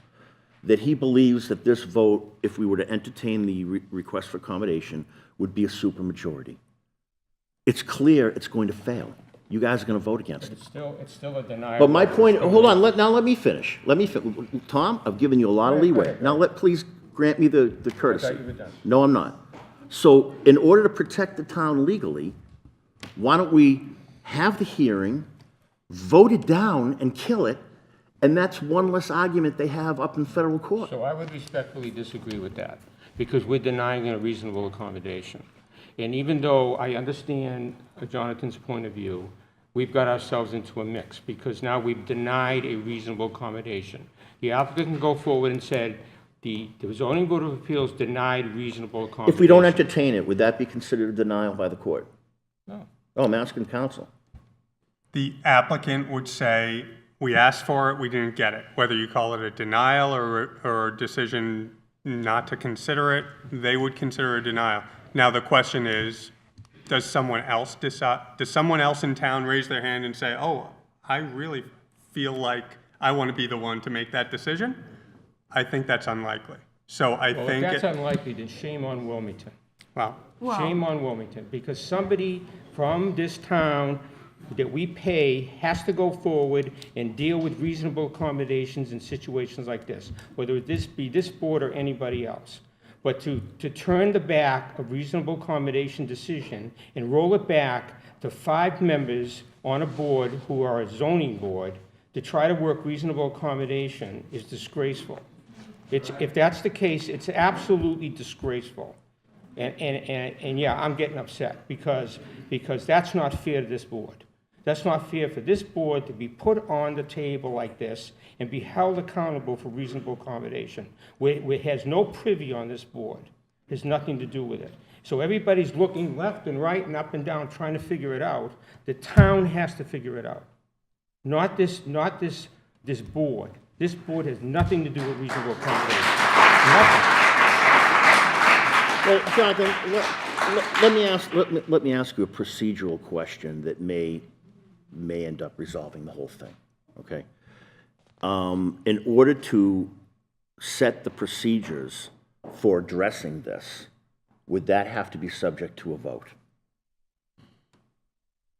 Speaker 1: that he believes that this vote, if we were to entertain the request for accommodation, would be a supermajority. It's clear it's going to fail. You guys are going to vote against it.
Speaker 2: It's still a denial.
Speaker 1: But my point, hold on, now let me finish. Tom, I've given you a lot of leeway. Now please grant me the courtesy.
Speaker 2: I thought you were done.
Speaker 1: No, I'm not. So in order to protect the town legally, why don't we have the hearing, vote it down and kill it, and that's one less argument they have up in federal court.
Speaker 2: So I would respectfully disagree with that, because we're denying a reasonable accommodation. And even though I understand Jonathan's point of view, we've got ourselves into a mix, because now we've denied a reasonable accommodation. The applicant can go forward and said, the zoning board of appeals denied reasonable accommodation.
Speaker 1: If we don't entertain it, would that be considered a denial by the court?
Speaker 2: No.
Speaker 1: Oh, I'm asking counsel.
Speaker 4: The applicant would say, we asked for it, we didn't get it. Whether you call it a denial or a decision not to consider it, they would consider a denial. Now, the question is, does someone else decide, does someone else in town raise their hand and say, oh, I really feel like I want to be the one to make that decision? I think that's unlikely. So
Speaker 2: Well, if that's
Speaker 4: it,
Speaker 2: unlikely, then shame on Wilmington.
Speaker 4: well,
Speaker 2: Shame on Wilmington, because somebody from this town that we pay has to go forward and deal with reasonable accommodations in situations like this, whether this be this board or anybody else. But to turn the back a reasonable accommodation decision and roll it back to 5 members on a board who are a zoning board to try to work reasonable accommodation is disgraceful. If that's the case, it's absolutely disgraceful. And yeah, I'm getting upset because that's not fair to this board. That's not fair for this board to be put on the table like this and be held accountable for reasonable accommodation, where it has no privy on this board. It has nothing to do with it. So everybody's looking left and right and up and down trying to figure it out. The town has to figure it out. Not this board. This board has nothing to do with reasonable accommodation. Nothing.
Speaker 1: Well, Jonathan, let me ask you a procedural question that may end up resolving the whole thing. okay? In order to set the procedures for addressing this, would that have to be subject to a vote?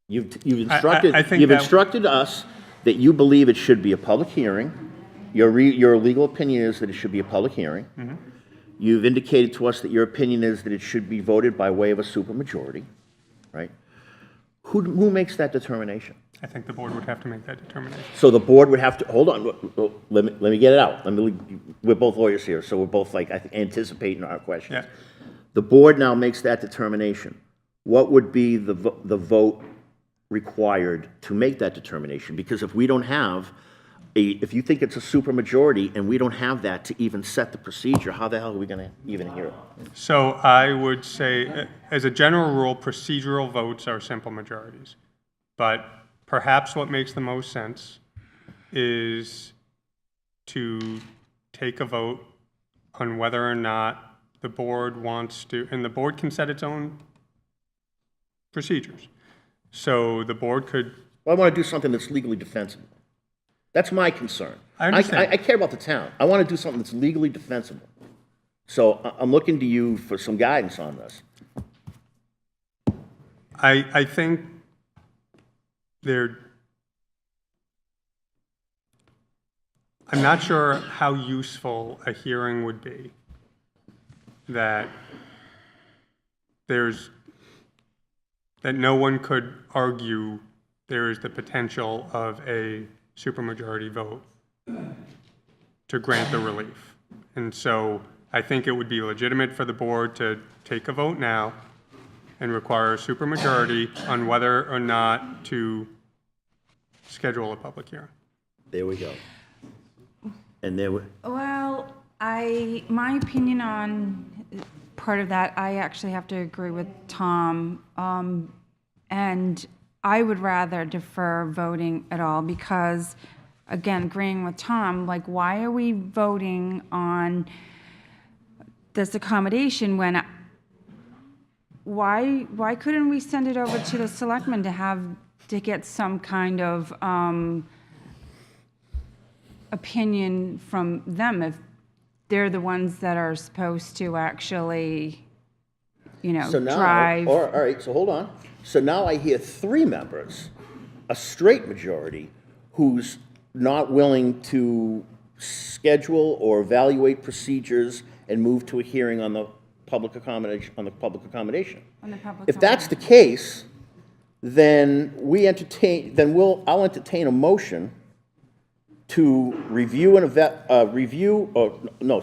Speaker 1: You've instructed,
Speaker 4: I think
Speaker 1: you've
Speaker 4: that-
Speaker 1: instructed us that you believe it should be a public hearing. Your legal opinion is that it should be a public hearing.
Speaker 4: Mm-hmm.
Speaker 1: You've indicated to us that your opinion is that it should be voted by way of a supermajority, right? Who makes that determination?
Speaker 4: I think the board would have to make that determination.
Speaker 1: So the board would have to, hold on, let me get it out. We're both lawyers here, so we're both like, I think, anticipating our questions.
Speaker 4: Yeah.
Speaker 1: The board now makes that determination. What would be the vote required to make that determination? Because if we don't have if you think it's a supermajority and we don't have that to even set the procedure, how the hell are we gonna even hear it?
Speaker 4: So I would say, as a general rule, procedural votes are simple majorities. But perhaps what makes the most sense is to take a vote on whether or not the board wants to, and the board can set its own procedures. So the board could,
Speaker 1: Well, I wanna do something that's legally defensible. That's my concern.
Speaker 4: I understand.
Speaker 1: I care about the town. I wanna do something that's legally defensible. So I'm looking to you for some guidance on this.
Speaker 4: I think I'm not sure how useful a hearing would be that no one could argue there is the potential of a supermajority vote to grant the relief. And so I think it would be legitimate for the board to take a vote now and require a supermajority on whether or not to schedule a public hearing.
Speaker 1: There we go. And there were,
Speaker 8: Well, my opinion on part of that, I actually have to agree with Tom. And I would rather defer voting at all because, again, agreeing with Tom, like, why are we voting on this accommodation when, why couldn't we send it over to the selectmen to get some kind of opinion from them if they're the ones that are supposed to actually,
Speaker 1: so now,
Speaker 8: drive.
Speaker 1: all right, so hold on. So now I hear 3 members, a straight majority, who's not willing to schedule or evaluate procedures and move to a hearing on the public accommodation. If that's the case, then I'll entertain a motion to review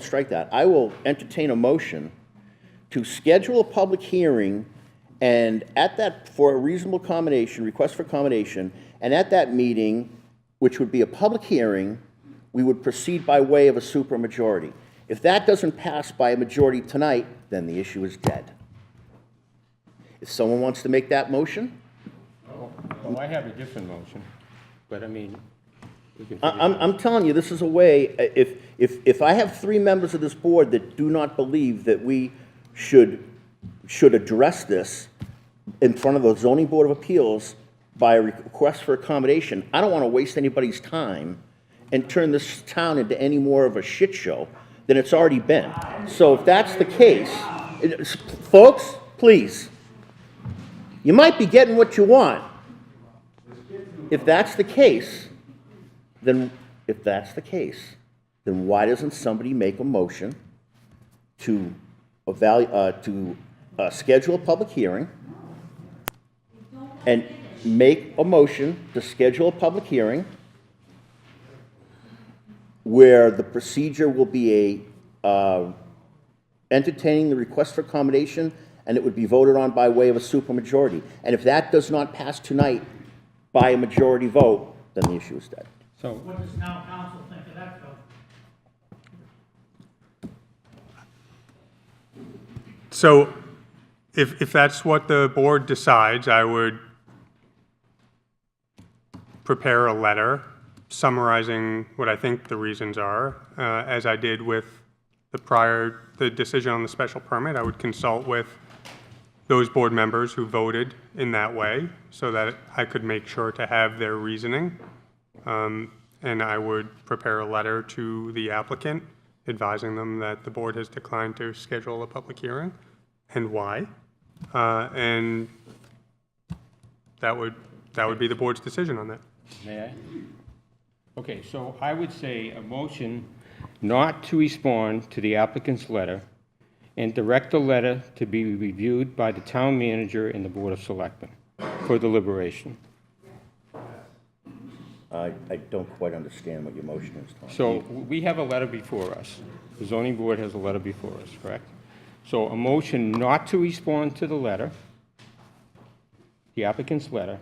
Speaker 1: strike that. I will entertain a motion to schedule a public hearing and for a reasonable accommodation, request for accommodation, and at that meeting, which would be a public hearing, we would proceed by way of a supermajority. If that doesn't pass by a majority tonight, then the issue is dead. If someone wants to make that motion,
Speaker 2: Well, I have a different motion, but I mean, we can.
Speaker 1: I'm telling you, this is a way, if I have 3 members of this board that do not believe that we should address this in front of the zoning board of appeals by a request for accommodation, I don't want to waste anybody's time and turn this town into any more of a shit show than it's already been. So if that's the case, folks, please, you might be getting what you want. If that's the case, then why doesn't somebody make a motion to schedule a public hearing and make a motion to schedule a public hearing where the procedure will be entertaining the request for accommodation, and it would be voted on by way of a supermajority. And if that does not pass tonight by a majority vote, then the issue is dead.
Speaker 2: So,
Speaker 5: What does now council think of that, Phil?
Speaker 4: So if that's what the board decides, I would prepare a letter summarizing what I think the reasons are, as I did with the decision on the special permit. I would consult with those board members who voted in that way so that I could make sure to have their reasoning. and I would prepare a letter to the applicant advising them that the board has declined to schedule a public hearing and why. And that would be the board's decision on that.
Speaker 2: May I? Okay, so I would say a motion not to respond to the applicant's letter and direct the letter to be reviewed by the town manager and the Board of Selectmen for deliberation.
Speaker 1: I don't quite understand what your motion is, Tom.
Speaker 2: So we have a letter before us. The zoning board has a letter before us, correct? So a motion not to respond to the letter, the applicant's letter,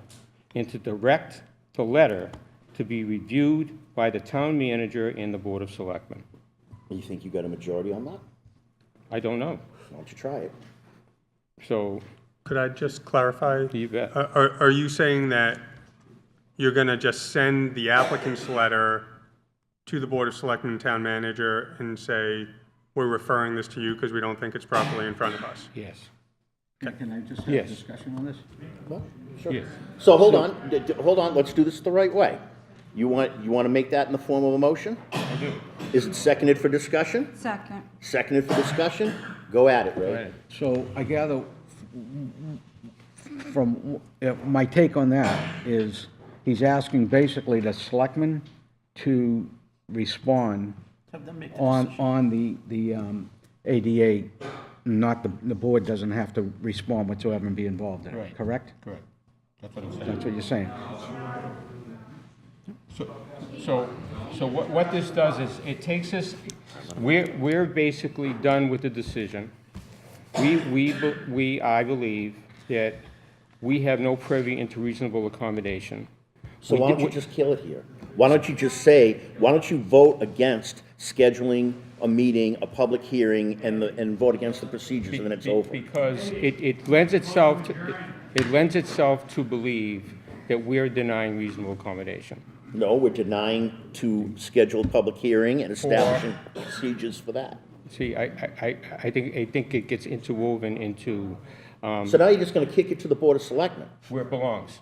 Speaker 2: and to direct the letter to be reviewed by the town manager and the Board of Selectmen.
Speaker 1: You think you got a majority on that?
Speaker 2: I don't know.
Speaker 1: Why don't you try it?
Speaker 2: So,
Speaker 4: Could I just clarify?
Speaker 2: you bet.
Speaker 4: Are you saying that you're going to just send the applicant's letter to the Board of Selectmen and Town Manager and say, we're referring this to you because we don't think it's properly in front of us?
Speaker 2: Yes.
Speaker 7: Can I just have a
Speaker 2: Yes.
Speaker 7: discussion on this?
Speaker 1: Well, sure.
Speaker 2: Yes.
Speaker 1: So hold on, let's do this the right way. You want to make that in the form of a motion?
Speaker 2: I do.
Speaker 1: Is it seconded for discussion?
Speaker 8: Second.
Speaker 1: Seconded for discussion? Go at it, Ray.
Speaker 2: Right.
Speaker 7: So I gather from, my take on that is he's asking basically the selectmen to respond
Speaker 6: Have them make the
Speaker 7: on the ADA, not the board doesn't have to respond whatsoever and be involved in it,
Speaker 2: Right.
Speaker 7: correct?
Speaker 2: Correct. That's what I'm saying.
Speaker 7: That's what you're saying.
Speaker 2: So what this does is, it takes us, we're basically done with the decision. I believe that we have no privy into reasonable accommodation.
Speaker 1: So why don't you just kill it here? Why don't you just say, why don't you vote against scheduling a meeting, a public hearing, and vote against the procedures, and then it's over?
Speaker 2: Because it lends itself to believe that we're denying reasonable accommodation.
Speaker 1: No, we're denying to schedule a public hearing and establishing procedures for that.
Speaker 2: See, I think it gets interwoven into
Speaker 1: So now you're just gonna kick it to the Board of Selectmen.
Speaker 2: where it belongs.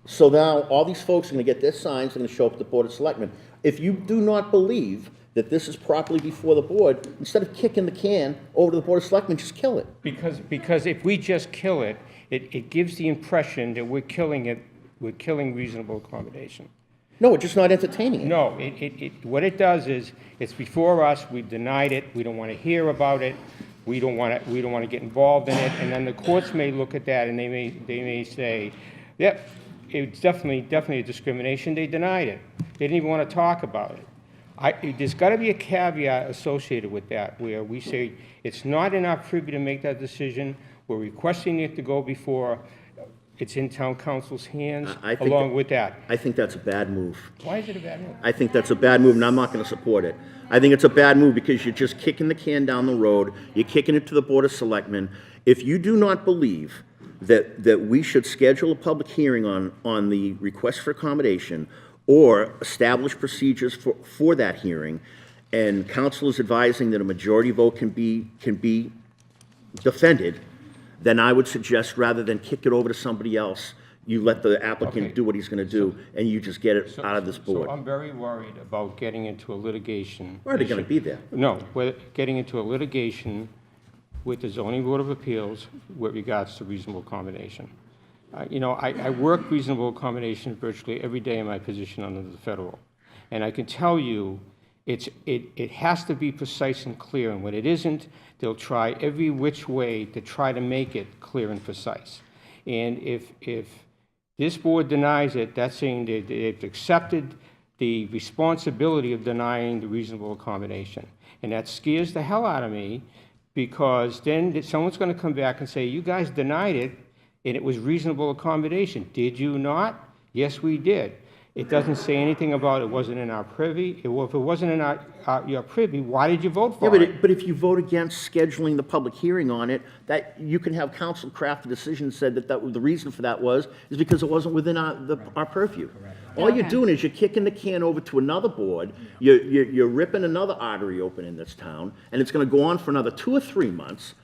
Speaker 1: So now all these folks are gonna get their signs, they're gonna show up at the Board of Selectmen. If you do not believe that this is properly before the board, instead of kicking the can over to the Board of Selectmen, just kill it.
Speaker 2: Because if we just kill it, it gives the impression that we're killing reasonable accommodation.
Speaker 1: No, we're just not entertaining it.
Speaker 2: No, what it does is, it's before us, we've denied it, we don't want to hear about it, we don't want to get involved in it, and then the courts may look at that and they may say, yep, it's definitely a discrimination, they denied it. They didn't even want to talk about it. There's got to be a caveat associated with that, where we say, it's not in our privy to make that decision, we're requesting it to go before, it's in town council's hands,
Speaker 1: I think
Speaker 2: along with that.
Speaker 1: I think that's a bad move.
Speaker 2: Why is it a bad move?
Speaker 1: I think that's a bad move, and I'm not gonna support it. I think it's a bad move because you're just kicking the can down the road, you're kicking it to the Board of Selectmen. If you do not believe that we should schedule a public hearing on the request for accommodation or establish procedures for that hearing, and council is advising that a majority vote can be defended, then I would suggest, rather than kick it over to somebody else, you let the applicant
Speaker 2: Okay.
Speaker 1: do what he's gonna do, and you just get it out of this board.
Speaker 2: So I'm very worried about getting into a litigation.
Speaker 1: We're already gonna be there.
Speaker 2: No, we're getting into a litigation with the zoning board of appeals with regards to reasonable accommodation. I work reasonable accommodation virtually every day in my position under the federal. And I can tell you, it has to be precise and clear, and when it isn't, they'll try every which way to try to make it clear and precise. And if this board denies it, that's saying that they've accepted the responsibility of denying the reasonable accommodation. And that scares the hell out of me, because then someone's going to come back and say, you guys denied it, and it was reasonable accommodation. Did you not? Yes, we did. It doesn't say anything about it wasn't in our privy. If it wasn't in your privy, why did you vote for it?
Speaker 1: But if you vote against scheduling the public hearing on it, that you can have council craft a decision that said that the reason for that is because it wasn't within our purview. All you're
Speaker 8: Okay.
Speaker 1: doing is you're kicking the can over to another board, you're ripping another artery open in this town, and it's gonna go on for another 2 or 3 months.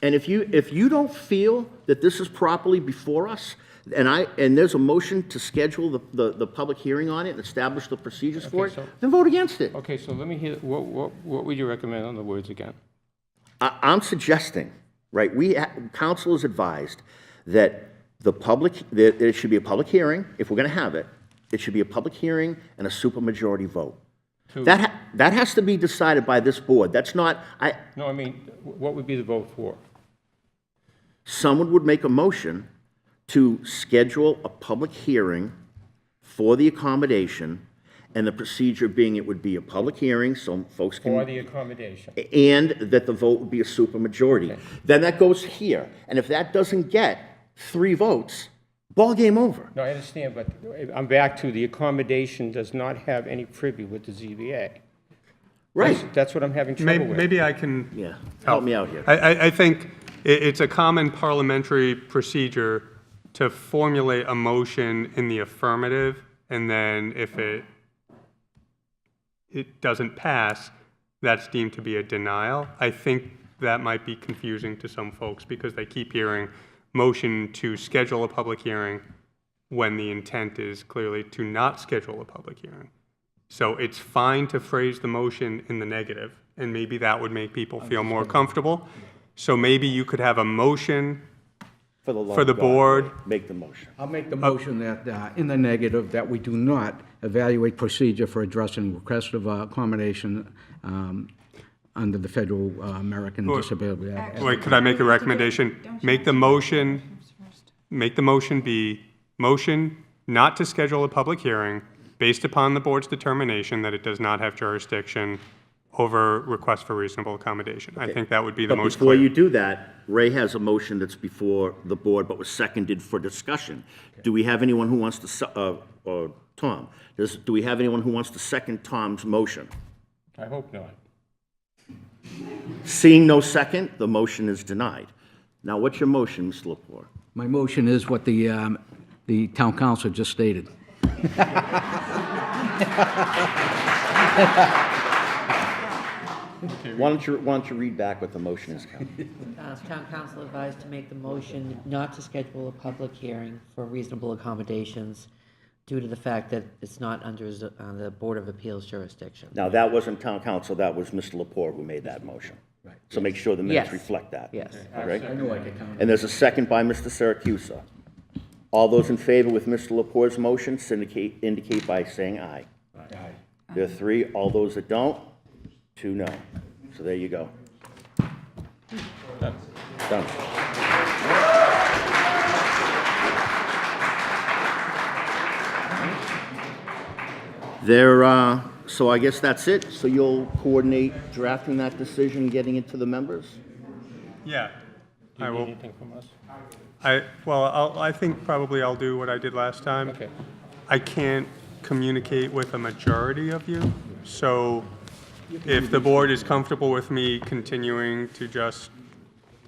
Speaker 1: And if you don't feel that this is properly before us, and there's a motion to schedule the public hearing on it and establish the procedures for it,
Speaker 2: Okay, so-
Speaker 1: then vote against it.
Speaker 2: Okay, so let me hear, what would you recommend on the words again?
Speaker 1: I'm suggesting, right, council is advised that that it should be a public hearing, if we're gonna have it, it should be a public hearing and a supermajority vote.
Speaker 2: To-
Speaker 1: That has to be decided by this board. That's not,
Speaker 2: No, I mean, what would be the vote for?
Speaker 1: someone would make a motion to schedule a public hearing for the accommodation, and the procedure being it would be a public hearing, so folks can.
Speaker 2: For the accommodation?
Speaker 1: And that the vote would be a supermajority. Then that goes here, and if that doesn't get 3 votes, ball game over.
Speaker 2: No, I understand, but I'm back to the accommodation does not have any privy with the ZBA.
Speaker 1: Right.
Speaker 2: That's what I'm having trouble with.
Speaker 4: Maybe I can
Speaker 1: Yeah, help me out here.
Speaker 4: I think it's a common parliamentary procedure to formulate a motion in the affirmative, and then if it doesn't pass, that's deemed to be a denial. I think that might be confusing to some folks because they keep hearing motion to schedule a public hearing when the intent is clearly to not schedule a public hearing. So it's fine to phrase the motion in the negative, and maybe that would make people feel more comfortable. So maybe you could have a motion
Speaker 1: For the love
Speaker 4: for the
Speaker 1: of God,
Speaker 4: board.
Speaker 1: make the motion.
Speaker 7: I'll make the motion that, in the negative, that we do not evaluate procedure for addressing request of accommodation under the Federal American Disability Act.
Speaker 4: Wait, could I make a recommendation? Make the motion be motion not to schedule a public hearing based upon the board's determination that it does not have jurisdiction over request for reasonable accommodation. I think that would be the
Speaker 1: But
Speaker 4: most
Speaker 1: before
Speaker 4: clear.
Speaker 1: you do that, Ray has a motion that's before the board but was seconded for discussion. Do we have anyone who wants to, or Tom, do we have anyone who wants to second Tom's motion?
Speaker 2: I hope not.
Speaker 1: Seeing no second, the motion is denied. Now, what's your motion, Mr. Lepore?
Speaker 7: My motion is what the town council just stated.
Speaker 1: Why don't you read back what the motion is, Cal?
Speaker 9: Town council advised to make the motion not to schedule a public hearing for reasonable accommodations due to the fact that it's not under the Board of Appeals jurisdiction.
Speaker 1: Now, that wasn't town council, that was Mr. Lepore who made that motion. Right. So make sure the minutes
Speaker 9: Yes.
Speaker 1: reflect that.
Speaker 9: Yes.
Speaker 1: Right?
Speaker 7: I know I could count.
Speaker 1: And there's a second by Mr. Siracusa. All those in favor with Mr. Lepore's motion indicate by saying aye.
Speaker 7: Aye.
Speaker 1: There are 3. All those that don't, 2 no. So there you go. Done. So I guess that's it. So you'll coordinate drafting that decision, getting it to the members?
Speaker 4: Yeah.
Speaker 2: Do
Speaker 4: I
Speaker 2: you need
Speaker 4: will.
Speaker 2: anything from us?
Speaker 4: I think probably I'll do what I did last time.
Speaker 2: Okay.
Speaker 4: I can't communicate with a majority of you, so if the board is comfortable with me continuing to just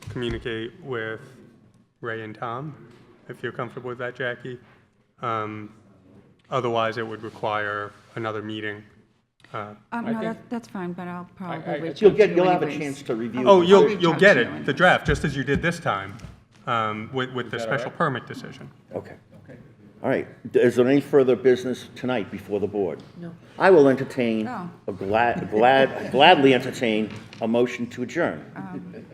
Speaker 4: communicate with Ray and Tom, if you're comfortable with that, Jackie. Otherwise, it would require another meeting.
Speaker 8: No,
Speaker 2: think-
Speaker 8: that's fine, but I'll probably reach
Speaker 1: You'll
Speaker 8: out to you
Speaker 1: you'll have a
Speaker 8: anyways.
Speaker 1: chance to review.
Speaker 4: Oh,
Speaker 1: it.
Speaker 4: you'll
Speaker 8: reach out
Speaker 4: get
Speaker 8: to you
Speaker 4: it, the draft, just as you did this time, with the
Speaker 2: that all
Speaker 4: special
Speaker 2: right?
Speaker 4: permit decision.
Speaker 1: Okay. All right. Is there any further business tonight before the board?
Speaker 9: No.
Speaker 1: I will entertain,
Speaker 8: No.
Speaker 1: gladly entertain a motion to adjourn.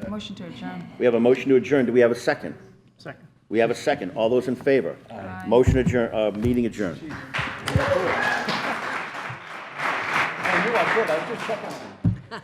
Speaker 8: Motion to adjourn.
Speaker 1: We have a motion to adjourn. Do we have a second?
Speaker 6: Second.
Speaker 1: We have a second. All those in favor? Motion adjourn, meeting adjourned.
Speaker 7: I knew I could, I was just checking.